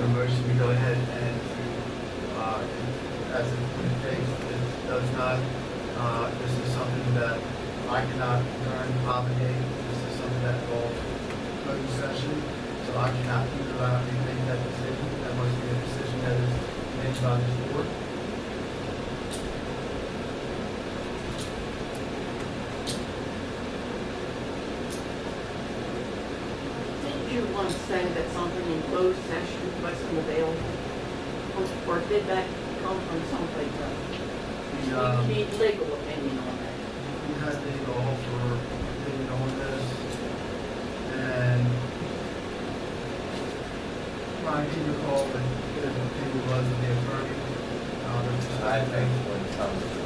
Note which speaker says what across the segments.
Speaker 1: a motion to go ahead and, as it indicates, it does not, this is something that I cannot obligate. This is something that involves closed session, so I cannot unilaterally make that decision. That must be a decision that is made by this board.
Speaker 2: Didn't you once say that something in closed session wasn't available? Or did that come from someplace else?
Speaker 1: The,
Speaker 2: You need legal opinion on that.
Speaker 1: we had the offer opinion on this, and Ryan, can you recall what his opinion was of the attorney?
Speaker 3: I think when it comes to,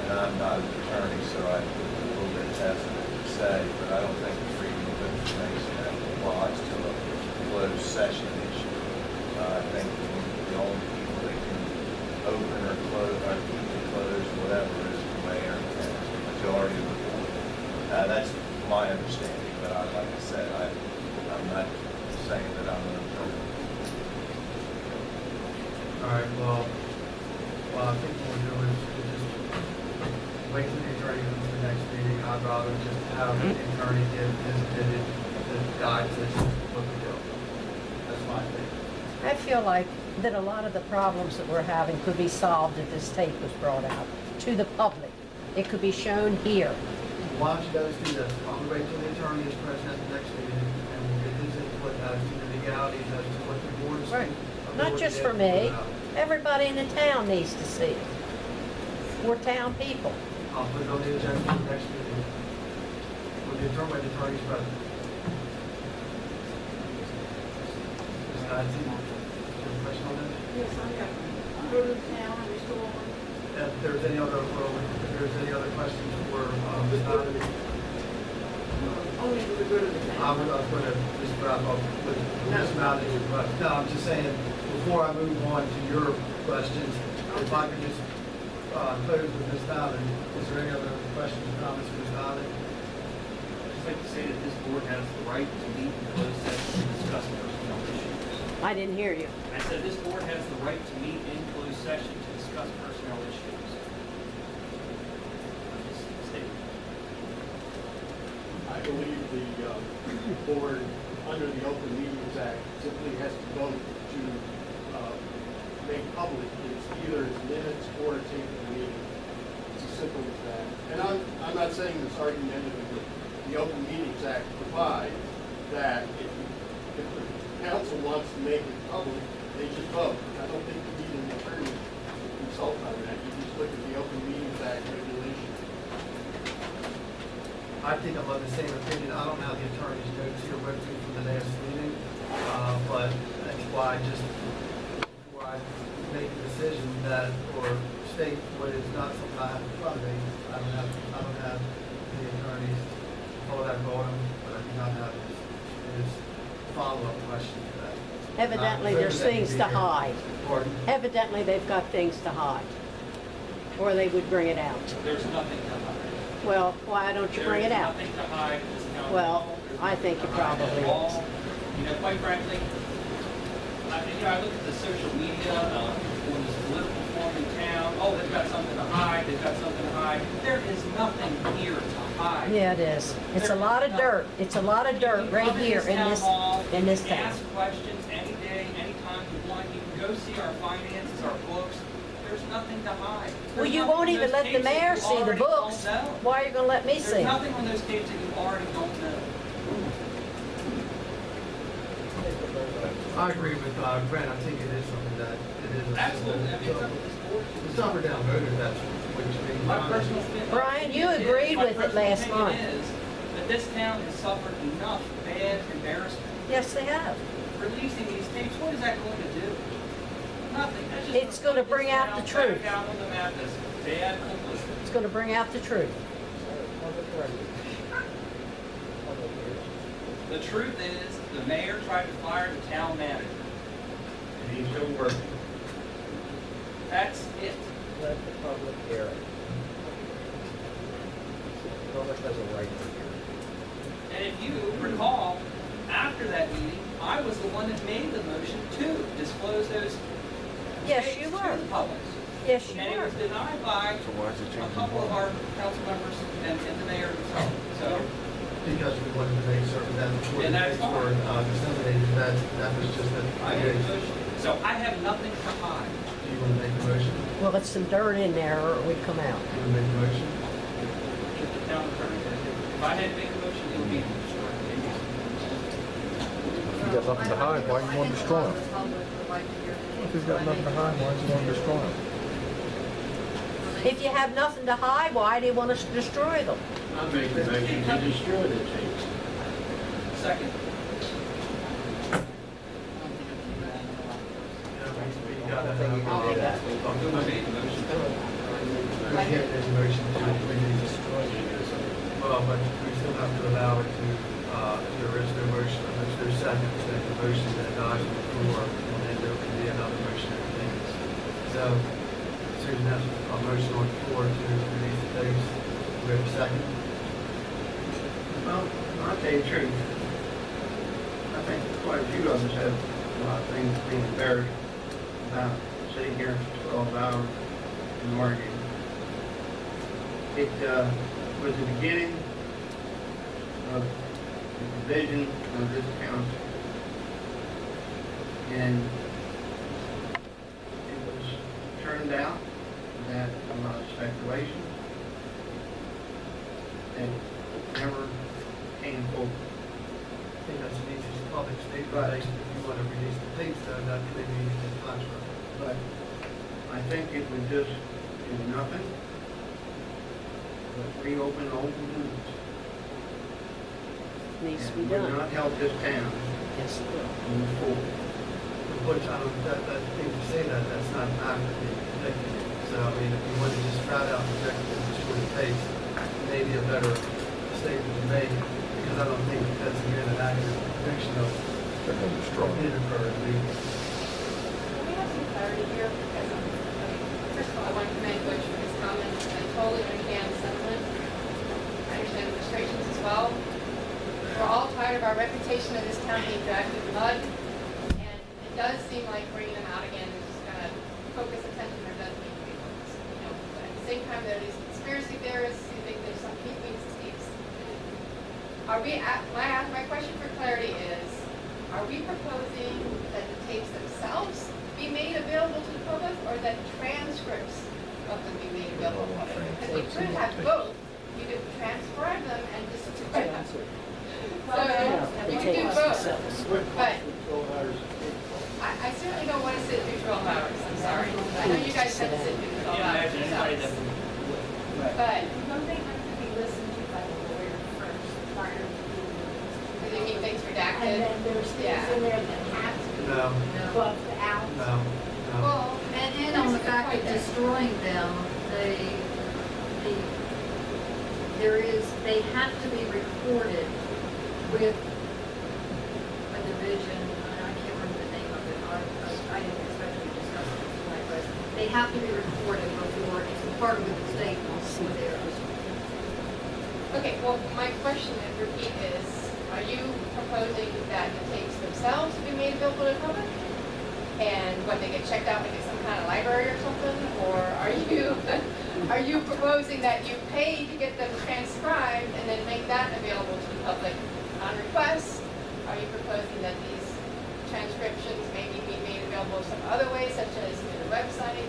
Speaker 3: and I'm not an attorney, so I have a little bit hesitant to say, but I don't think the freedom of information applies to a closed session issue. I think the only people that can open or close, or keep it closed, whatever, is the mayor and the majority of the board. That's my understanding, but like I said, I'm not saying that I'm an attorney.
Speaker 1: All right, well, I think what we'll do is we'll just wait till the attorney comes to the next meeting. I'd rather just have the attorney give his opinion to guide us what to do. That's my opinion.
Speaker 4: I feel like that a lot of the problems that we're having could be solved if this tape was brought out to the public. It could be shown here.
Speaker 1: Why don't you guys do this? I'm gonna wait till the attorney is present at the next meeting, and we'll get his input as to the legalities, as to what the board's.
Speaker 4: Right. Not just for me. Everybody in the town needs to see it. We're town people.
Speaker 1: I'll put it on the agenda for the next meeting. With the attorney, when the attorney's present. Ms. Nancy, do you have a question on that?
Speaker 2: Yes, I got one. Go to the town and restore one.
Speaker 1: If there's any other, if there's any other questions for, Ms. Donovan,
Speaker 2: Only to the good of the
Speaker 1: I
Speaker 2: town.
Speaker 1: was going to just wrap up with Ms. Malley. No, I'm just saying, before I move on to your questions, if I could just close with Ms. Donovan. Is there any other questions or comments for Ms. Donovan?
Speaker 5: I'd just like to say that this board has the right to meet in closed session to discuss personnel issues.
Speaker 4: I didn't hear you.
Speaker 5: I said this board has the right to meet in closed session to discuss personnel issues. I'm just stating.
Speaker 6: I believe the board, under the Open Meetings Act, simply has to vote to make public either its minutes or its open meeting. It's as simple as that. And I'm not saying this argumentatively. The Open Meetings Act provides that if the council wants to make it public, they just vote. I don't think you need an attorney to consult on that. You just look at the Open Meetings Act regulations.
Speaker 1: I think I'm of the same opinion. I don't have the attorney's notes here with me from the last meeting, but that's why before I make a decision that, or state what is not something I have in front of me, I don't have the attorney's, all that bottom, but I do not have his follow-up question to that.
Speaker 4: Evidently, there's things to hide.
Speaker 1: Pardon?
Speaker 4: Evidently, they've got things to hide. Or they would bring it out.
Speaker 5: There's nothing to hide.
Speaker 4: Well, why don't you bring it out?
Speaker 5: There's nothing to hide in this town.
Speaker 4: Well,
Speaker 5: There's
Speaker 4: I think
Speaker 5: nothing
Speaker 4: it
Speaker 5: to hide at
Speaker 4: probably
Speaker 5: all.
Speaker 4: is.
Speaker 5: You know, quite frankly, I look at the social media, when there's political form in town, oh, they've got something to hide, they've got something to hide. There is nothing here to hide.
Speaker 4: Yeah, it is. It's a lot of dirt. It's a lot of dirt right here in this town.
Speaker 5: Ask questions any day, anytime you want. You can go see our finances, our books. There's nothing to hide.
Speaker 4: Well,
Speaker 5: There's
Speaker 4: you
Speaker 5: nothing
Speaker 4: won't
Speaker 5: on
Speaker 4: even
Speaker 5: those
Speaker 4: let the
Speaker 5: tapes that
Speaker 4: mayor
Speaker 5: you
Speaker 4: see the
Speaker 5: already
Speaker 4: books.
Speaker 5: don't know.
Speaker 4: Why are you gonna let me see
Speaker 5: There's
Speaker 4: them?
Speaker 5: nothing on those tapes that you already don't know.
Speaker 1: I agree with Brent. I think it is something that it is.
Speaker 5: Absolutely. I mean, it's up to this board.
Speaker 1: It's up or down voters, that's what you mean.
Speaker 5: My personal opinion.
Speaker 4: Brian, you agreed with it last month.
Speaker 5: My personal opinion is that this town has suffered enough bad embarrassment.
Speaker 4: Yes, they have.
Speaker 5: Releasing these tapes, what is that going to do? Nothing. That's just
Speaker 4: It's gonna bring
Speaker 5: this
Speaker 4: out
Speaker 5: town
Speaker 4: the truth.
Speaker 5: back out on the map as bad publicity.
Speaker 4: It's gonna bring out the truth.
Speaker 5: The truth is, the mayor tried to fire the town manager.
Speaker 3: And he's still working.
Speaker 5: That's it.
Speaker 7: Let the public hear it. The public has a right to hear it.
Speaker 5: And if you recall, after that meeting, I was the one that made the motion to disclose those
Speaker 4: Yes,
Speaker 5: tapes
Speaker 4: you
Speaker 5: to
Speaker 4: were.
Speaker 5: the public.
Speaker 4: Yes, you
Speaker 5: And it
Speaker 4: were.
Speaker 5: was denied by a couple of our council members and the mayor himself. So,
Speaker 1: Because we wanted to make certain that before the
Speaker 5: And that's
Speaker 1: tapes were disseminated, that was just a.
Speaker 5: I made a motion. So I have nothing to hide.
Speaker 1: Do you want to make the motion?
Speaker 4: Well, it's some dirt in there or it would come out.
Speaker 1: Do you want to make the motion?
Speaker 5: If the town attorney, if I had to make a motion, it would be destroyed.
Speaker 8: If you got nothing to hide, why you want to destroy them? If you've got nothing to hide, why you want to destroy them?
Speaker 4: If you have nothing to hide, why do you want us to destroy them?
Speaker 6: I'm making a motion to destroy the tapes.
Speaker 5: Second.
Speaker 1: We got
Speaker 7: I think you can do that.
Speaker 5: I made the motion.
Speaker 1: We can't make a motion to completely destroy it. Well, but we still have to allow it to, if there is no motion, if there's seconds, then the motion that dies on the floor, and then there can be another motion that remains. So, Susan has a motion on the floor to release the tapes. Do we have a second?
Speaker 9: Well, I'll tell you the truth. I think quite a few of us have a lot of things being embarrassed about sitting here for 12 hours and arguing. It was the beginning of the division of this council. And it was turned out that a lot of speculation and never came forward.
Speaker 1: I think that's an easy public statement. If you want to release the tapes, then that could be used as contract.
Speaker 9: But I think it would just do nothing but reopen old wounds.
Speaker 4: Needs to be
Speaker 9: And would
Speaker 4: done.
Speaker 9: not help this town
Speaker 4: Yes, it will.
Speaker 9: move forward.
Speaker 1: Which I don't, that thing to say that, that's not actively protecting it. So, I mean, if you want to just flat out protect it and destroy the tapes, maybe a better statement to make, because I don't think that's again an accurate depiction of
Speaker 8: They're going to destroy
Speaker 1: what
Speaker 8: them.
Speaker 1: did occur. I mean,
Speaker 10: Can we have some clarity here? Because, first of all, I want to commend Butch for his comments. I totally understand the sentiment. I understand the frustrations as well. We're all tired of our reputation of this town being dragged through the mud. And it does seem like bringing them out again is just going to focus attention where it doesn't need to be focused. You know, but at the same time, there are these conspiracy theorists who think there's some keeping Steve's. Are we, my question for clarity is, are we proposing that the tapes themselves be made available to the public, or that transcripts of them be made available to the public? Because we could have both. You could transcribe them and destroy them. So, you could do both. But I certainly don't want to sit through 12 hours, I'm sorry. I know you guys have to sit through 12 hours yourselves. But,
Speaker 11: Don't they have to be listened to by the lawyer first prior to being released?
Speaker 10: do they keep things
Speaker 11: And
Speaker 10: redacted?
Speaker 11: then there's things in there that have to be
Speaker 1: No,
Speaker 11: buffed out.
Speaker 1: no, no.
Speaker 10: Well,
Speaker 12: And on the fact of destroying them, they have to be recorded with a division, and I can't remember the name of it, I didn't expect to discuss it tonight, but they have to be recorded before, it's part of the state with theirs.
Speaker 10: okay, well, my question and repeat is, are you proposing that the tapes themselves be made available to the public? And when they get checked out, like it's some kind of library or something? Or are you proposing that you pay to get them transcribed and then make that available to the public on request? Are you proposing that these transcriptions maybe be made available some other way, such as through the website?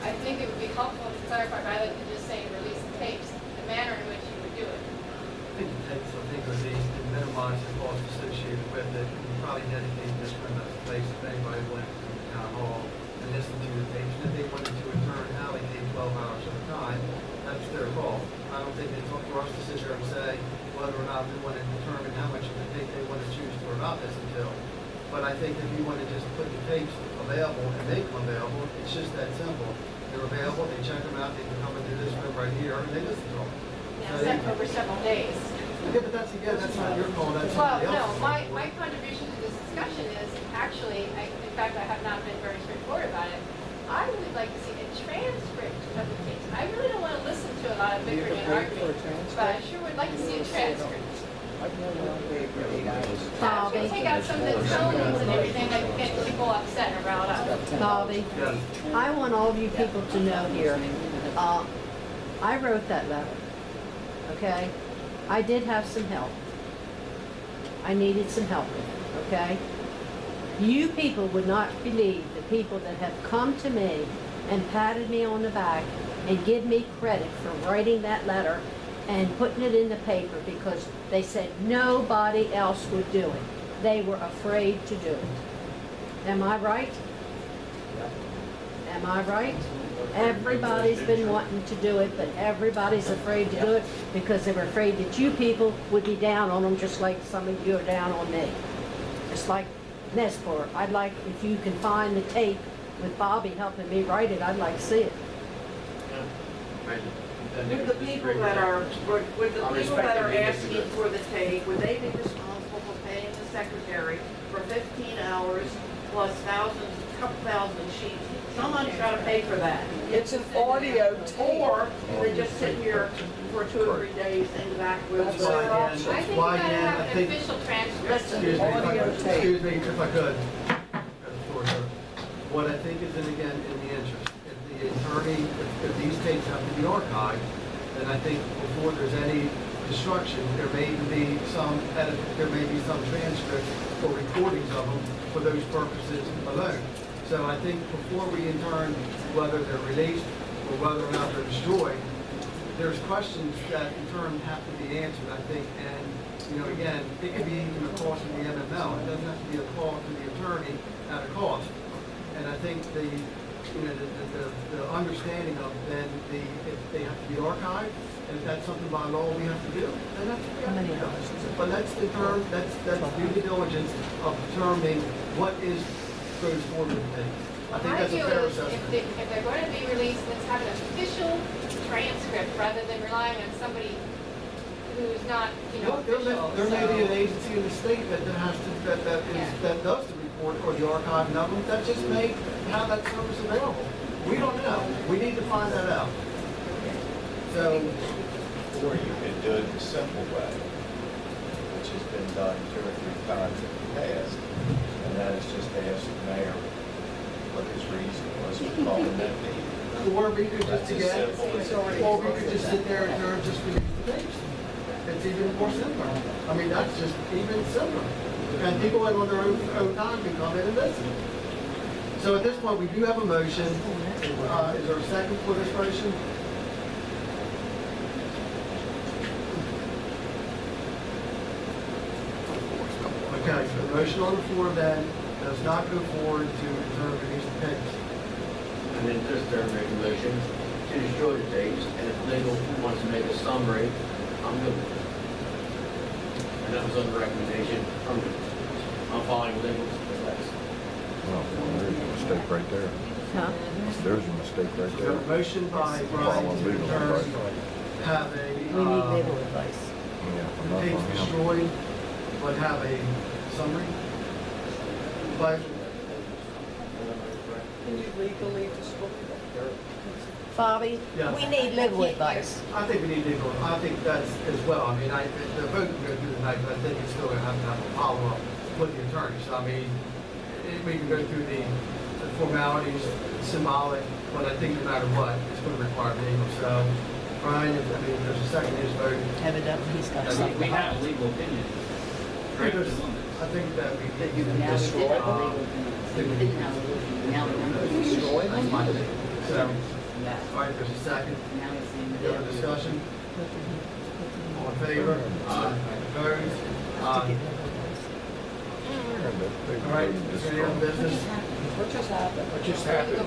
Speaker 10: I think it would be helpful to clarify, rather than just saying release the tapes, the manner in which you would do it.
Speaker 1: I think the tapes, I think, would be to minimize the cost associated with it. And probably dedicate this room as a place if anybody went to the town hall and listened to the tapes. And if they wanted to in turn allocate 12 hours at a time, that's their call. I don't think it's up for us to sit there and say whether or not we want to determine how much of the tape they want to choose to or not listen to. But I think if you want to just put the tapes available and make them available, it's just that simple. They're available, they check them out, they can come into this room right here and they listen to them.
Speaker 10: Except over several days.
Speaker 1: Yeah, but that's, again, that's not your call, that's
Speaker 10: Well,
Speaker 1: somebody
Speaker 10: no,
Speaker 1: else's.
Speaker 10: my contribution to this discussion is actually, in fact, I have not been very straightforward about it. I would like to see a transcript of the tapes. I really don't want to listen to a lot of bickering and arguing, but I sure would like to see a transcript.
Speaker 4: Bobby,
Speaker 10: Take out some of the tones and everything that get people upset and riled up.
Speaker 4: Bobby,
Speaker 1: Yes.
Speaker 4: I want all of you people to know here, I wrote that letter, okay? I did have some help. I needed some help with it, okay? You people would not believe the people that have come to me and patted me on the back and give me credit for writing that letter and putting it in the paper because they said nobody else would do it. They were afraid to do it. Am I right? Am I right? Everybody's been wanting to do it, but everybody's afraid to do it because they were afraid that you people would be down on them just like some of you are down on me. Just like Nespor. I'd like, if you can find the tape with Bobby helping me write it, I'd like to see it.
Speaker 2: Would the people that are, would the people that are asking for the tape, would they be responsible for paying the secretary for 15 hours plus couple thousand sheets? Someone's got to pay for that.
Speaker 7: It's an audio tape.
Speaker 2: Or they just sit here for 2 or 3 days in the back room.
Speaker 1: That's why, Ann,
Speaker 10: I
Speaker 1: that's
Speaker 10: think you
Speaker 1: why,
Speaker 10: gotta
Speaker 1: Ann, I
Speaker 10: have an
Speaker 1: think,
Speaker 10: official transcript.
Speaker 1: excuse me, if I could. What I think is in the interest, if the attorney, if these tapes have to be archived, then I think before there's any destruction, there may even be some edit, there may be some transcripts or recordings of them for those purposes alone. So I think before we in turn, whether they're released or whether or not they're destroyed, there's questions that in turn have to be answered, I think, and, you know, again, it could be even a cost to the MML. It doesn't have to be a cost to the attorney at a cost. And I think the, you know, the understanding of then if they have to be archived, and if that's something by law we have to do, then that's what we have to do. But that's due diligence of determining what goes forward with the tapes. I think that's a fair
Speaker 10: My
Speaker 1: assessment.
Speaker 10: view is, if they're going to be released, let's have an official transcript rather than relying on somebody who's not, you know,
Speaker 1: Look,
Speaker 10: official.
Speaker 1: there may be an
Speaker 10: So-
Speaker 1: agency in the state that has to, that does the report or the archiving of them, that just may have that service available. We don't know. We need to find that out. So,
Speaker 3: Or you could do it the simple way, which has been done 2 or 3 times in the past, and that is just ask the mayor what his reason was for calling that meeting.
Speaker 1: or we could
Speaker 3: That's
Speaker 1: just,
Speaker 3: as
Speaker 1: again,
Speaker 3: simple as it
Speaker 1: or we could just sit there and just release the tapes. It's even more simpler. I mean, that's just even simpler. And people on their own time can come in and listen. So at this point, we do have a motion. Is there a second for this motion? Okay, so the motion on the floor then does not go forward to reserve release the tapes.
Speaker 13: And then just make a motion to destroy the tapes, and if legal wants to make a summary, I'm good with it. And that was on the recommendation, I'm following legal's advice.
Speaker 8: Well, there's a mistake right there.
Speaker 4: Huh?
Speaker 8: There's a mistake right
Speaker 1: We have a
Speaker 8: there.
Speaker 1: motion by Brian to return, have
Speaker 4: We need legal
Speaker 1: a,
Speaker 4: advice.
Speaker 8: Yeah, I'm not
Speaker 1: tapes
Speaker 8: on him.
Speaker 1: destroyed, but have a summary. But
Speaker 7: Can you legally destroy that?
Speaker 4: Bobby,
Speaker 1: Yeah.
Speaker 4: we need legal advice.
Speaker 1: I think we need legal, I think that's as well. I mean, the vote can go through tonight, but I think it's still gonna have to have a follow-up with the attorney. So I mean, we can go through the formalities, symbolic, but I think no matter what, it's gonna require legal. So, Brian, if there's a second, his vote.
Speaker 4: Evidently, he's got
Speaker 5: We
Speaker 4: something.
Speaker 5: have a legal opinion.
Speaker 1: I think that we
Speaker 2: That you now
Speaker 1: destroy.
Speaker 2: did have a legal opinion. You didn't have a legal, now we have a legal.
Speaker 7: Destroy
Speaker 1: That's my opinion. So,
Speaker 2: Yeah.
Speaker 1: all right, there's a second.
Speaker 2: Now it's in
Speaker 1: Any other
Speaker 2: the.
Speaker 1: discussion? All in favor? Opposed? Aye. All right, is there any other business?
Speaker 7: What just happened?
Speaker 9: What just happened?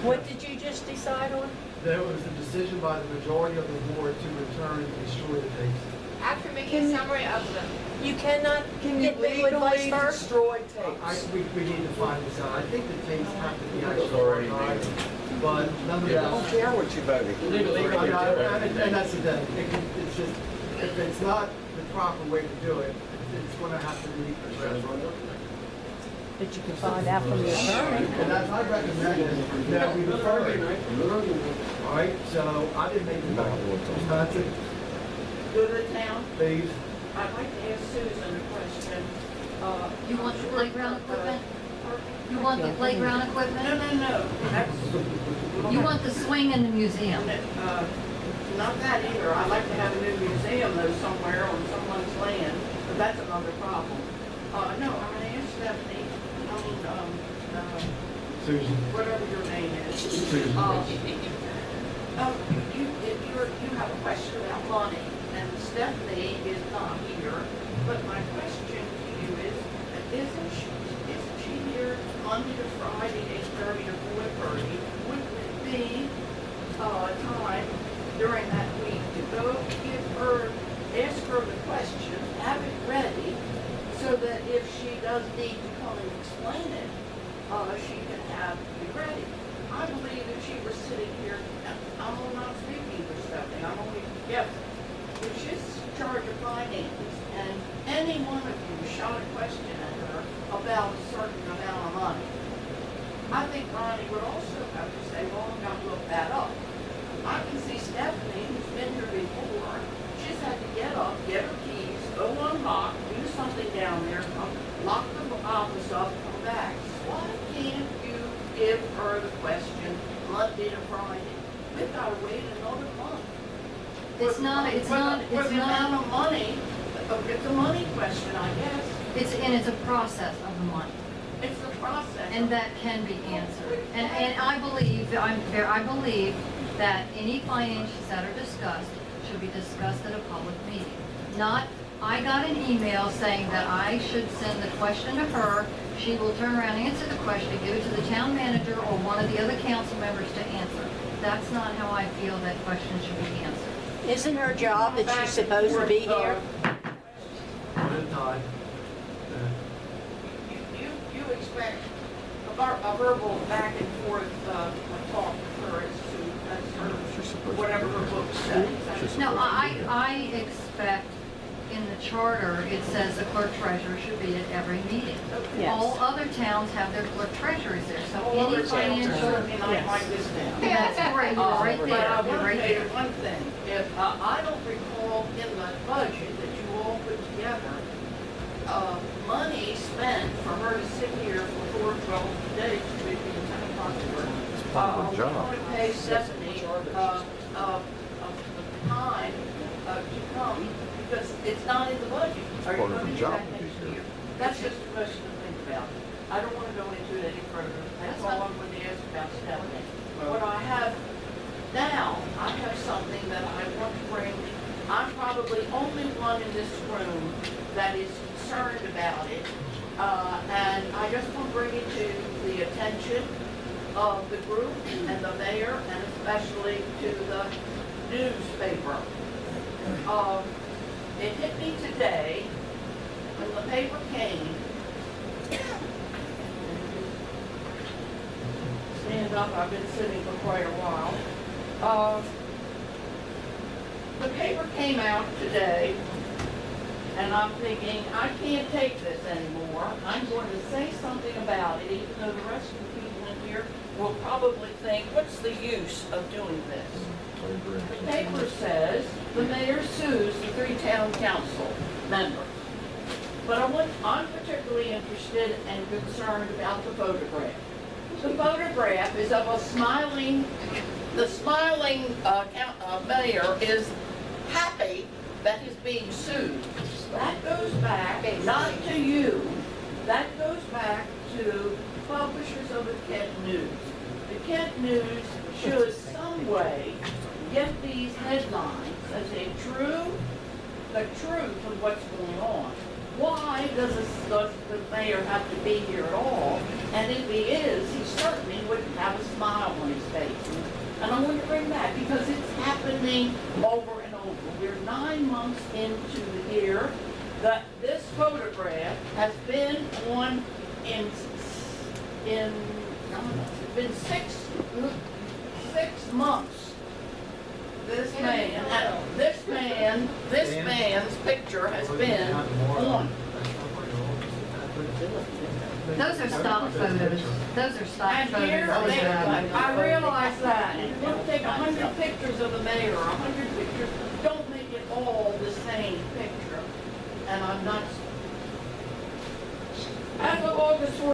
Speaker 4: What did you just decide on?
Speaker 1: There was a decision by the majority of the board to return and destroy the tapes.
Speaker 10: After making a summary of them.
Speaker 4: You cannot
Speaker 7: Can you
Speaker 4: get legal advice
Speaker 7: legally
Speaker 4: first?
Speaker 7: destroy
Speaker 1: I,
Speaker 7: tapes?
Speaker 1: we need to find this out. I think the tapes have to be
Speaker 3: It was
Speaker 1: actually
Speaker 3: already
Speaker 1: archived,
Speaker 3: made.
Speaker 1: but
Speaker 3: I don't
Speaker 1: nonetheless.
Speaker 3: care what you voted.
Speaker 1: And that's the thing. It's just, if it's not the proper way to do it, it's gonna have to be addressed.
Speaker 4: But you can find out from the attorney.
Speaker 1: And as I recommended, that we refer it. All right, so I didn't make the motion. Wisconsin,
Speaker 2: Go to the town.
Speaker 1: please.
Speaker 2: I'd like to ask Susan a question.
Speaker 12: You want the playground equipment? You want the playground equipment?
Speaker 2: No, that's,
Speaker 12: You want the swing in the museum?
Speaker 2: not that either. I'd like to have a new museum though somewhere on someone's land, but that's another problem. No, I'm gonna ask Stephanie,
Speaker 1: Susan.
Speaker 2: whatever your name is.
Speaker 1: Susan.
Speaker 2: You have a question about money, and Stephanie is not here, but my question to you is, isn't she here Monday to Friday, 8:30 to 4:30? Wouldn't it be, time during that week to go ask her the question, have it ready, so that if she does need to come and explain it, she can have it ready? I believe if she were sitting here, I'm not speaking for Stephanie, I'm only guessing. If she's in charge of finance, and any one of you shot a question at her about a certain amount of money, I think Ronnie would also have to say, well, I'm gonna look that up. I can see Stephanie, who's been here before, she's had to get up, get her keys, go unlock, do something down there, come, lock the office up, come back. Why can't you give her the question Monday to Friday? We've gotta wait another month.
Speaker 12: It's
Speaker 2: For
Speaker 12: not,
Speaker 2: the amount of money, it's a money question, I guess.
Speaker 12: it's a process of the money.
Speaker 2: It's the process.
Speaker 12: And that can be answered. And I believe that any financials that are discussed should be discussed at a public meeting. Not, I got an email saying that I should send the question to her, she will turn around, answer the question, give it to the town manager or one of the other council members to answer. That's not how I feel that question should be answered.
Speaker 4: Isn't her job that she's supposed to be here?
Speaker 1: One at a time.
Speaker 2: You expect a verbal back and forth, talk with her as her, whatever her book says.
Speaker 12: No, I expect in the charter, it says the clerk treasurer should be at every meeting.
Speaker 4: Yes.
Speaker 12: All other towns have their clerk treasurers there, so
Speaker 2: All
Speaker 12: any
Speaker 2: other towns are
Speaker 12: financial.
Speaker 2: certainly not like this town.
Speaker 12: That's great, you're right
Speaker 2: But
Speaker 12: there,
Speaker 2: I
Speaker 12: you're
Speaker 2: want to
Speaker 12: right
Speaker 2: tell you
Speaker 12: there.
Speaker 2: one thing, if, I don't recall in the budget that you all put together, money spent for her to sit here for 12 days, between 10 o'clock to work.
Speaker 8: part of her job.
Speaker 2: We want to pay Stephanie, time, to come, because it's not in the budget. Are you
Speaker 8: part of
Speaker 2: going to
Speaker 8: her
Speaker 2: do
Speaker 8: job
Speaker 2: that
Speaker 8: to be
Speaker 2: next
Speaker 8: here.
Speaker 2: year? That's just a question to think about. I don't want to go into it any further. That's all I'm going to ask about Stephanie. What I have now, I have something that I want to bring. I'm probably only one in this room that is concerned about it. And I just want to bring it to the attention of the group and the mayor, and especially to the newspaper. It hit me today when the paper came. Stand up, I've been sitting for quite a while. The paper came out today, and I'm thinking, I can't take this anymore. I'm going to say something about it, even though the rest of the people in here will probably think, what's the use of doing this? The paper says the mayor sues the 3 town council members. But I'm particularly interested and concerned about the photograph. The photograph is of the smiling mayor is happy that he's being sued. That goes back, not to you, that goes back to publishers of the Kent News. The Kent News should some way get these headlines as the truth of what's going on. Why does the mayor have to be here at all? And if he is, he certainly wouldn't have a smile on his face. And I want to bring that because it's happening over and over. We're 9 months into the year that this photograph has been on it's been six months. This man's picture has been on.
Speaker 12: Those are stock photos. Those are stock
Speaker 2: And
Speaker 12: photos.
Speaker 2: here, I realize that. And if you take 100 pictures of the mayor, 100 pictures, don't make it all the same picture. and I'm not. As of August 14th,